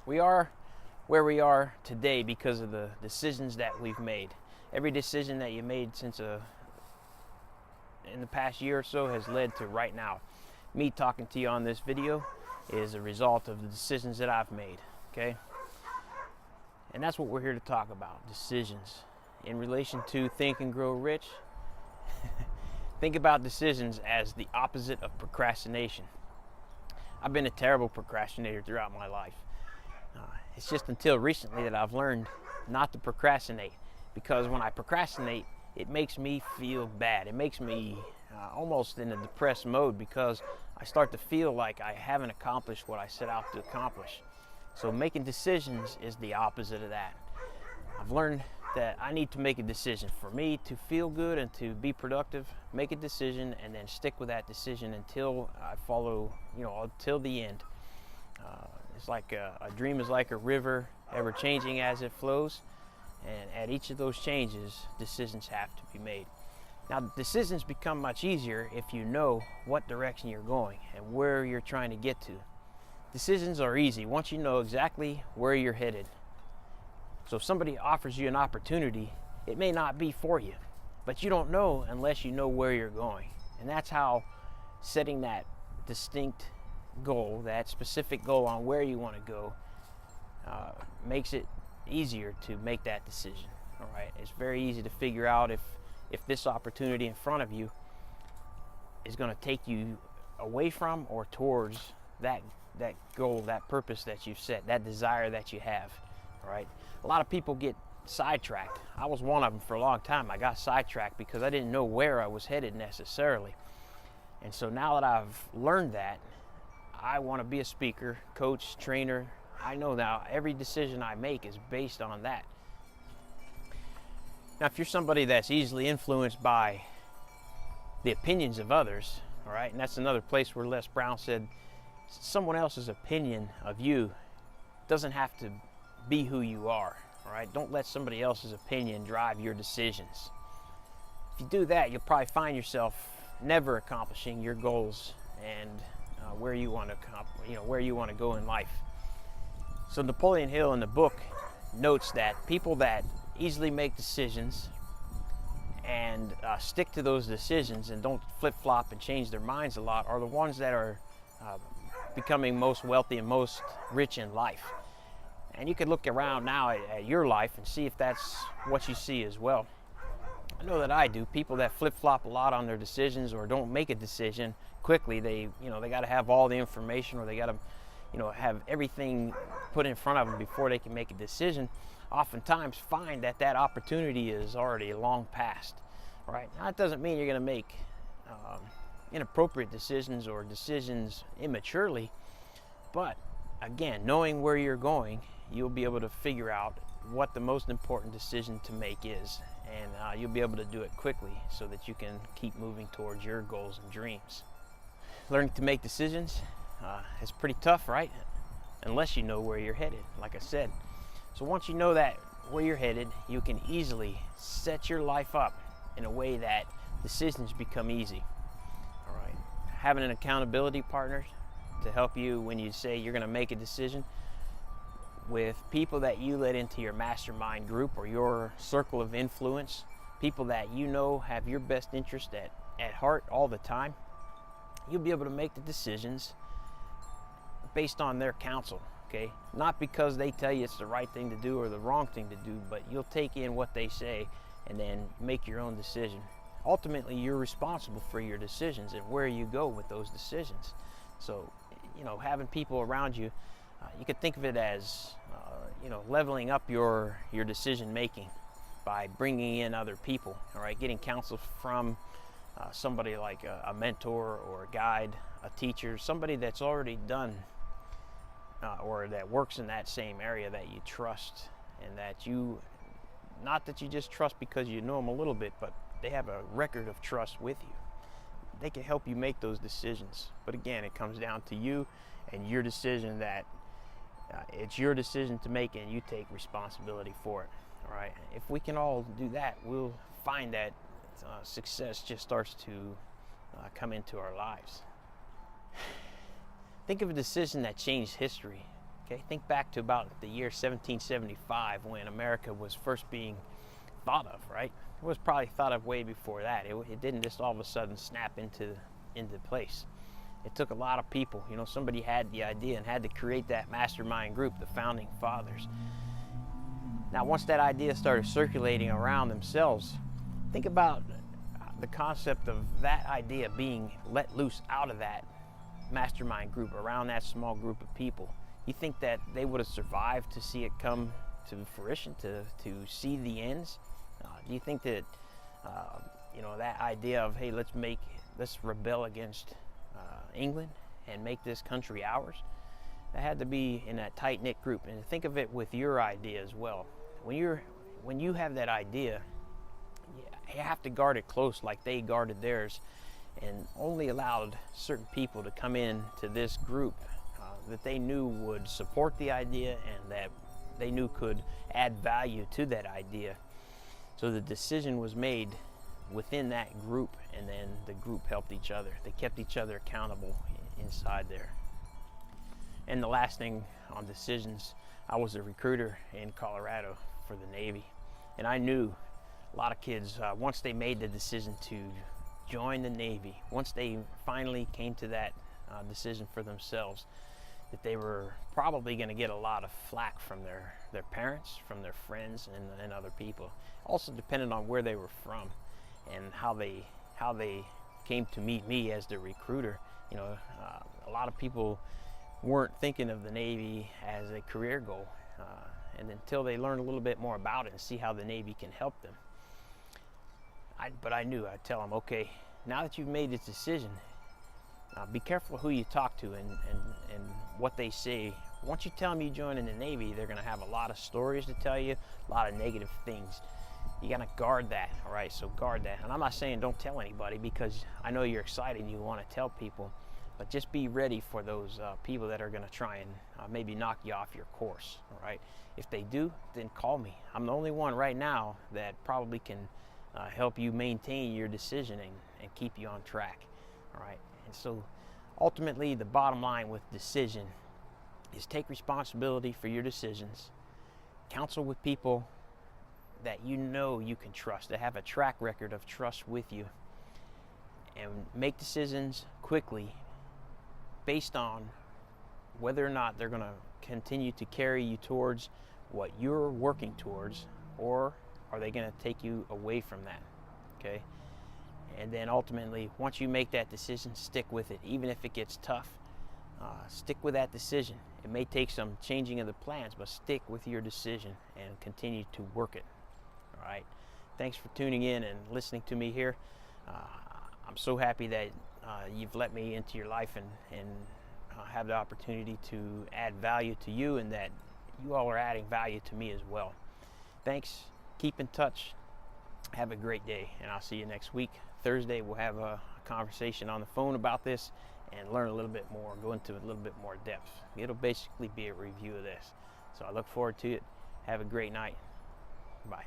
We are where we are today because of the decisions that we've made. Every decision that you made in the past year or so has led to right now. Me talking to you on this video is a result of the decisions that I've made, okay? And that's what we're here to talk about, decisions. In relation to Think and Grow Rich, think about decisions as the opposite of procrastination. I've been a terrible procrastinator throughout my life. It's just until recently that I've learned not to procrastinate, because when I procrastinate, it makes me feel bad. It makes me almost in a depressed mode because I start to feel like I haven't accomplished what I set out to accomplish. So making decisions is the opposite of that. I've learned that I need to make a decision. For me to feel good and to be productive, make a decision and then stick with that decision until I follow, until the end. It's like a dream is like a river, ever changing as it flows. And at each of those changes, decisions have to be made. Now, decisions become much easier if you know what direction you're going and where you're trying to get to. Decisions are easy once you know exactly where you're headed. So if somebody offers you an opportunity, it may not be for you, but you don't know unless you know where you're going. And that's how setting that distinct goal, that specific goal on where you want to go, makes it easier to make that decision. All right, it's very easy to figure out if this opportunity in front of you is going to take you away from or towards that goal, that purpose that you've set, that desire that you have. All right, a lot of people get sidetracked. I was one of them for a long time. I got sidetracked because I didn't know where I was headed necessarily. And so now that I've learned that, I want to be a speaker, coach, trainer. I know now every decision I make is based on that. Now, if you're somebody that's easily influenced by the opinions of others, all right, and that's another place where Les Brown said, someone else's opinion of you doesn't have to be who you are, all right? Don't let somebody else's opinion drive your decisions. If you do that, you'll probably find yourself never accomplishing your goals and where you want to go in life. So Napoleon Hill in the book notes that people that easily make decisions and stick to those decisions and don't flip-flop and change their minds a lot are the ones that are becoming most wealthy and most rich in life. And you can look around now at your life and see if that's what you see as well. I know that I do. People that flip-flop a lot on their decisions or don't make a decision quickly, they got to have all the information, or they got to have everything put in front of them before they can make a decision, oftentimes find that opportunity is already long past. Right? Now, that doesn't mean you're going to make inappropriate decisions or decisions immaturely, but again, knowing where you're going, you'll be able to figure out what the most important decision to make is, and you'll be able to do it quickly so that you can keep moving towards your goals and dreams. Learning to make decisions is pretty tough, right? Unless you know where you're headed, like I said. So once you know that where you're headed, you can easily set your life up in a way that decisions become easy. All right, having an accountability partner to help you when you say you're going to make a decision, with people that you let into your mastermind group or your circle of influence, people that you know have your best interest at heart all the time, you'll be able to make the decisions based on their counsel, okay? Not because they tell you it's the right thing to do or the wrong thing to do, but you'll take in what they say and then make your own decision. Ultimately, you're responsible for your decisions and where you go with those decisions. So, having people around you, you could think of it as, leveling up your decision making by bringing in other people, all right? Getting counsel from somebody like a mentor or a guide, a teacher, somebody that's already done or that works in that same area that you trust, and that not that you just trust because you know them a little bit, but they have a record of trust with you. They can help you make those decisions. But again, it comes down to you and your decision, that it's your decision to make, and you take responsibility for it. All right. If we can all do that, we'll find that success just starts to come into our lives. Think of a decision that changed history. Okay, think back to about the year 1775 when America was first being thought of, right? It was probably thought of way before that. It didn't just all of a sudden snap into place. It took a lot of people. You know, somebody had the idea and had to create that mastermind group, the founding fathers. Now, once that idea started circulating around themselves, think about the concept of that idea being let loose out of that mastermind group, around that small group of people. You think that they would have survived to see it come to fruition, to see the ends? Do you think that you know, that idea of, hey, let's rebel against England and make this country ours? That had to be in that tight-knit group. And think of it with your idea as well. When you have that idea, you have to guard it close like they guarded theirs, and only allowed certain people to come in to this group that they knew would support the idea and that they knew could add value to that idea. So the decision was made within that group, and then the group helped each other. They kept each other accountable inside there. And the last thing on decisions, I was a recruiter in Colorado for the Navy, and I knew a lot of kids, once they made the decision to join the Navy, once they finally came to that decision for themselves, that they were probably going to get a lot of flack from their parents, from their friends, and other people. Also depending on where they were from and how they came to meet me as the recruiter. You know, a lot of people weren't thinking of the Navy as a career goal, and until they learn a little bit more about it and see how the Navy can help them. But I knew, I'd tell them, okay, now that you've made this decision, be careful who you talk to and what they say. Once you tell them you join in the Navy, they're going to have a lot of stories to tell you, a lot of negative things. You got to guard that, all right? So guard that. And I'm not saying don't tell anybody, because I know you're excited and you want to tell people, but just be ready for those people that are going to try and maybe knock you off your course, all right? If they do, then call me. I'm the only one right now that probably can help you maintain your decision and keep you on track, all right? And so ultimately, the bottom line with decision is take responsibility for your decisions, counsel with people that you know you can trust, that have a track record of trust with you, and make decisions quickly based on whether or not they're going to continue to carry you towards what you're working towards, or are they going to take you away from that, okay? And then ultimately, once you make that decision, stick with it. Even if it gets tough, stick with that decision. It may take some changing of the plans, but stick with your decision and continue to work it. All right. Thanks for tuning in and listening to me here. I'm so happy that you've let me into your life and have the opportunity to add value to you, and that you all are adding value to me as well. Thanks. Keep in touch. Have a great day, and I'll see you next week. Thursday, we'll have a conversation on the phone about this and learn a little bit more, go into a little bit more depth. It'll basically be a review of this. So I look forward to it. Have a great night. Bye.